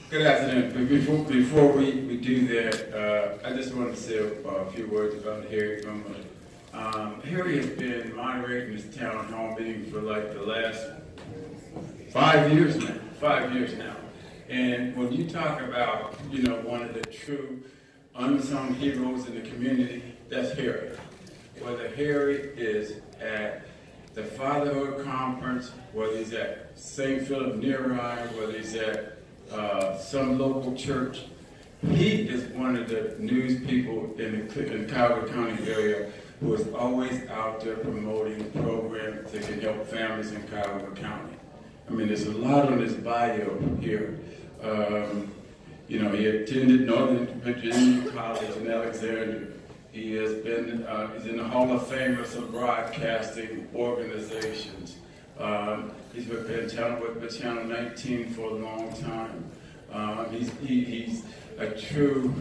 Good afternoon. Before we do that, I just want to say a few words about Harry. Harry has been moderating this town hall meeting for like the last 5 years now. 5 years now. And when you talk about, one of the true unsung heroes in the community, that's Harry. Whether Harry is at the Fatherhood Conference, whether he's at St. Philip Neri, whether he's at some local church, he is one of the news people in the Cuyahoga County area who is always out there promoting programs that can help families in Cuyahoga County. I mean, there's a lot on his bio here. He attended Northern Virginia College in Alexandria. He has been, he's in the Hall of Fame of some broadcasting organizations. He's been with Channel 19 for a long time. He's a true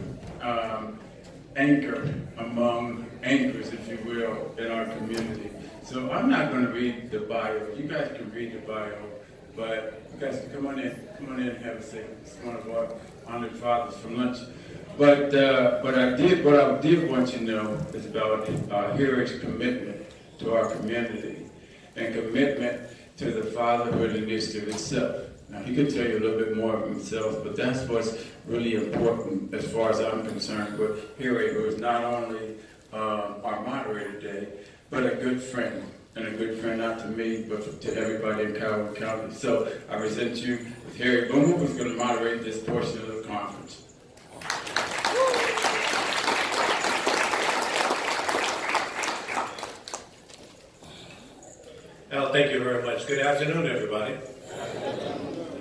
anchor among anchors, if you will, in our community. So I'm not going to read the bio. You guys can read the bio, but you guys can come on in and have a seat. It's one of our honored fathers from lunch. But what I did want you to know is about Harry's commitment to our community and commitment to the Fatherhood Initiative itself. Now, he could tell you a little bit more of himself, but that's what's really important as far as I'm concerned with Harry, who is not only our moderator today, but a good friend, and a good friend not to me, but to everybody in Cuyahoga County. So I present you with Harry Boomer, who's going to moderate this portion of the conference. Well, thank you very much. Good afternoon, everybody.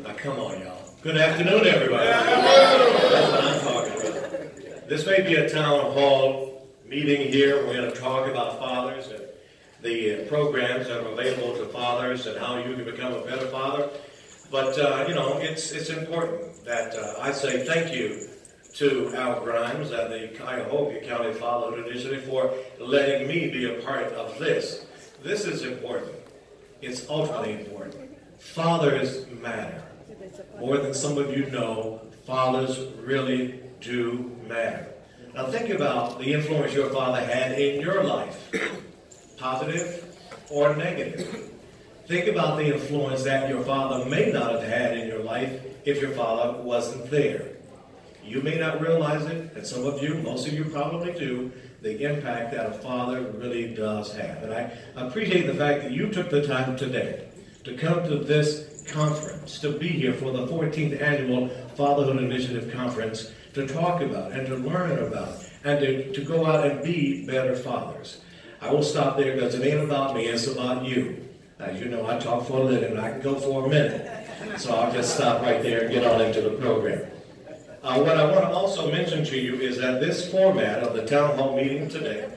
Now, come on, y'all. Good afternoon, everybody. That's what I'm talking about. This may be a town hall meeting here. We're going to talk about fathers and the programs that are available to fathers and how you can become a better father. But, it's important that I say thank you to Al Grimes and the Cuyahoga County Fatherhood Initiative for letting me be a part of this. This is important. It's ultimately important. Fathers matter. More than some of you know, fathers really do matter. Now think about the influence your father had in your life, positive or negative. Think about the influence that your father may not have had in your life if your father wasn't there. You may not realize it, and some of you, most of you probably do, the impact that a father really does have. And I appreciate the fact that you took the time today to come to this conference, to be here for the 14th Annual Fatherhood Initiative Conference, to talk about and to learn about and to go out and be better fathers. I will stop there because it ain't about me, it's about you. As you know, I talk for a living, I can go for a minute. So I'll just stop right there and get on into the program. What I want to also mention to you is that this format of the town hall meeting today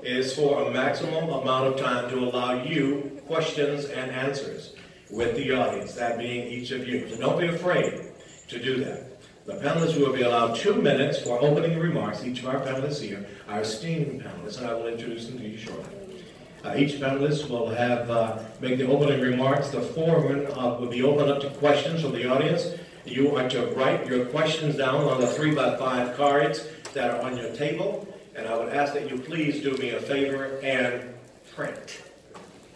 is for a maximum amount of time to allow you questions and answers with the audience, that being each of you. So don't be afraid to do that. The panelists will be allowed 2 minutes for opening remarks. Each of our panelists here, our esteemed panelists, and I will introduce them to you shortly. Each panelist will have make the opening remarks. The forum will be open up to questions from the audience. You are to write your questions down on the 3x5 cards that are on your table, and I would ask that you please do me a favor and print.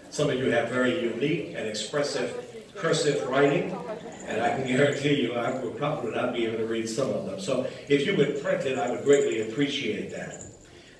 Some of you have very unique and expressive cursive writing, and I can guarantee you I will probably not be able to read some of them. So if you would print it, I would greatly appreciate that.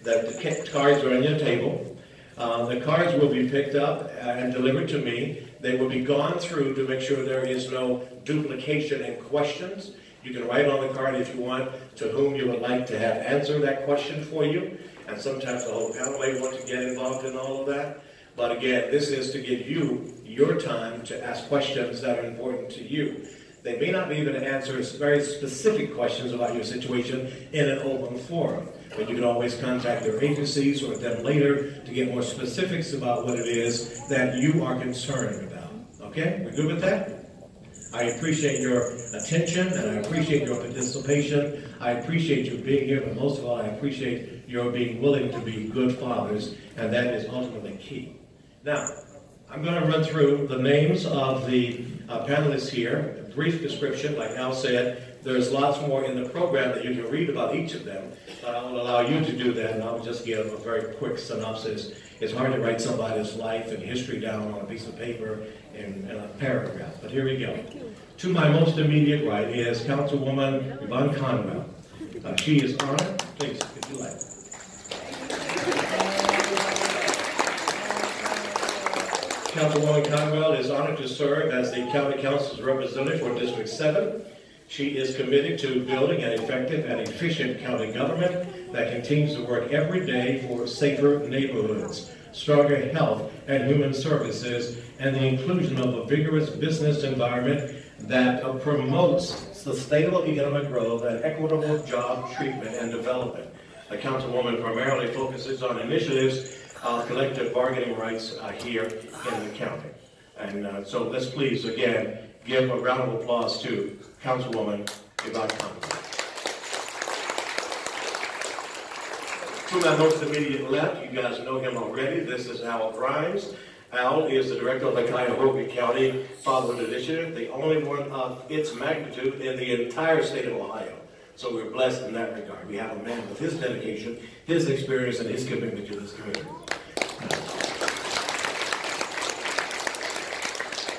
The cards are on your table. The cards will be picked up and delivered to me. They will be gone through to make sure there is no duplication in questions. You can write on the card if you want to whom you would like to have answer that question for you. And sometimes the whole panel may want to get involved in all of that. But again, this is to give you your time to ask questions that are important to you. They may not be able to answer very specific questions about your situation in an open forum. But you can always contact their agencies or them later to get more specifics about what it is that you are concerned about. Okay? We're good with that? I appreciate your attention and I appreciate your participation. I appreciate you being here, but most of all, I appreciate your being willing to be good fathers, and that is ultimately key. Now, I'm going to run through the names of the panelists here, a brief description, like Al said. There's lots more in the program that you can read about each of them, but I will allow you to do that, and I'll just give a very quick synopsis. It's hard to write somebody's life and history down on a piece of paper in a paragraph, but here we go. To my most immediate right is Councilwoman Yvonne Conwell. She is honored. Please, if you like. Councilwoman Conwell is honored to serve as the County Council's representative for District 7. She is committed to building an effective and efficient county government that continues to work every day for safer neighborhoods, stronger health and human services, and the inclusion of a vigorous business environment that promotes sustainable economic growth and equitable job treatment and development. The Councilwoman primarily focuses on initiatives of collective bargaining rights here in the county. And so let's please, again, give a round of applause to Councilwoman Yvonne Conwell. To my most immediate left, you guys know him already. This is Al Grimes. Al is the director of the Cuyahoga County Fatherhood Initiative, the only one of its magnitude in the entire state of Ohio. So we're blessed in that regard. We have a man with his dedication, his experience, and his commitment to this community.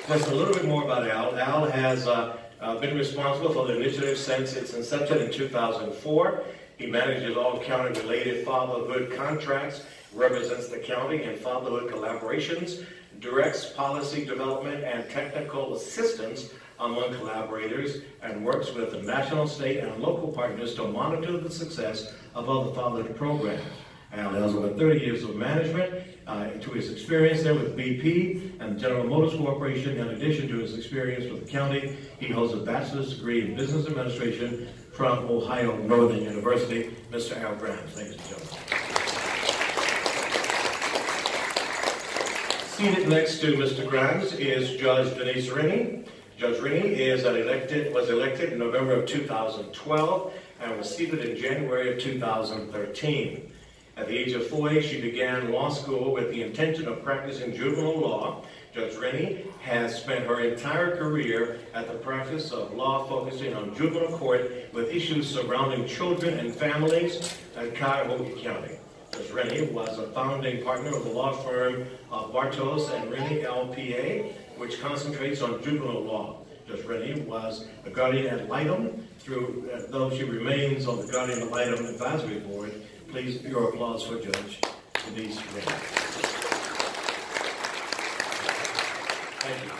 Just a little bit more about Al. Al has been responsible for the initiative since its inception in 2004. He manages all county-related fatherhood contracts, represents the county in fatherhood collaborations, directs policy development and technical assistance among collaborators, and works with the national, state, and local partners to monitor the success of other fatherhood programs. Al has over 30 years of management to his experience there with BP and General Motors Corporation. In addition to his experience with the county, he holds a bachelor's degree in business administration from Ohio Northern University. Mr. Al Grimes, ladies and gentlemen. Seated next to Mr. Grimes is Judge Denise Rennie. Judge Rennie was elected in November of 2012 and was seated in January of 2013. At the age of 40, she began law school with the intention of practicing juvenile law. Judge Rennie has spent her entire career at the practice of law focusing on juvenile court with issues surrounding children and families in Cuyahoga County. Judge Rennie was a founding partner of the law firm of Bartos and Rennie LPA, which concentrates on juvenile law. Judge Rennie was a guardian ad litem, though she remains on the guardian ad litem advisory board. Please, your applause for Judge Denise Rennie. Thank you.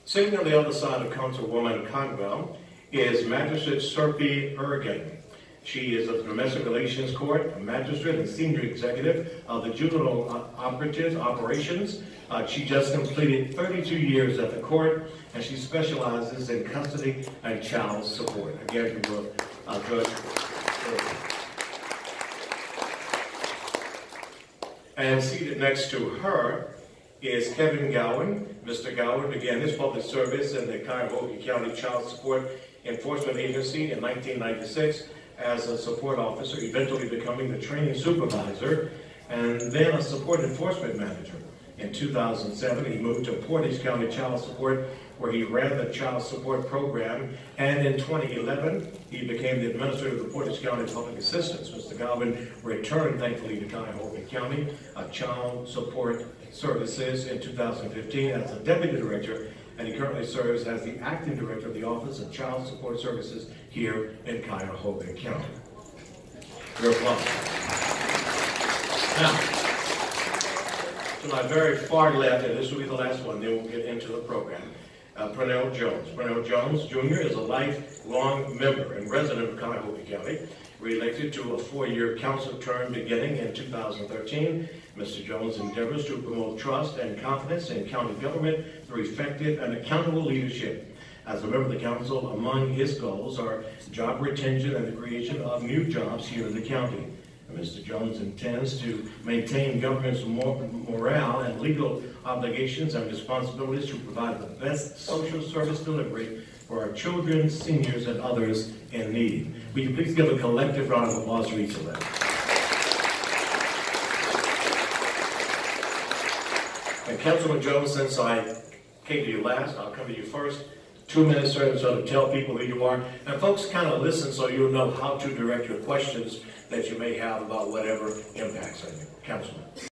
Sitting on the other side of Councilwoman Conwell is Magistrate Serpy Ergen. She is of the Domestic Relations Court, a magistrate and senior executive of the Juvenile Operations. She just completed 32 years at the court, and she specializes in custody and child support. Again, we will Judge. And seated next to her is Kevin Gowan. Mr. Gowan began his public service in the Cuyahoga County Child Support Enforcement Agency in 1996 as a support officer, eventually becoming the training supervisor, and then a support enforcement manager. In 2007, he moved to Portage County Child Support, where he ran the child support program, and in 2011, he became the administrator of the Portage County Public Assistance. Mr. Galvin returned, thankfully, to Cuyahoga County Child Support Services in 2015 as a deputy director, and he currently serves as the acting director of the Office of Child Support Services here in Cuyahoga County. Your applause. Now, to my very far left, and this will be the last one, then we'll get into the program, Pernell Jones. Pernell Jones, Jr. is a lifelong member and resident of Cuyahoga County, re-elected to a 4-year council term beginning in 2013. Mr. Jones endeavors to promote trust and confidence in county government through effective and accountable leadership. As a member of the council, among his goals are job retention and the creation of new jobs here in the county. Mr. Jones intends to maintain government's morale and legal obligations and responsibilities to provide the best social service delivery for our children, seniors, and others in need. Will you please give a collective round of applause for each of them? And Councilman Jones, since I came to you last, I'll come to you first. 2 minutes or so to tell people who you are. And folks kind of listen so you'll know how to direct your questions that you may have about whatever impacts on you. Councilman.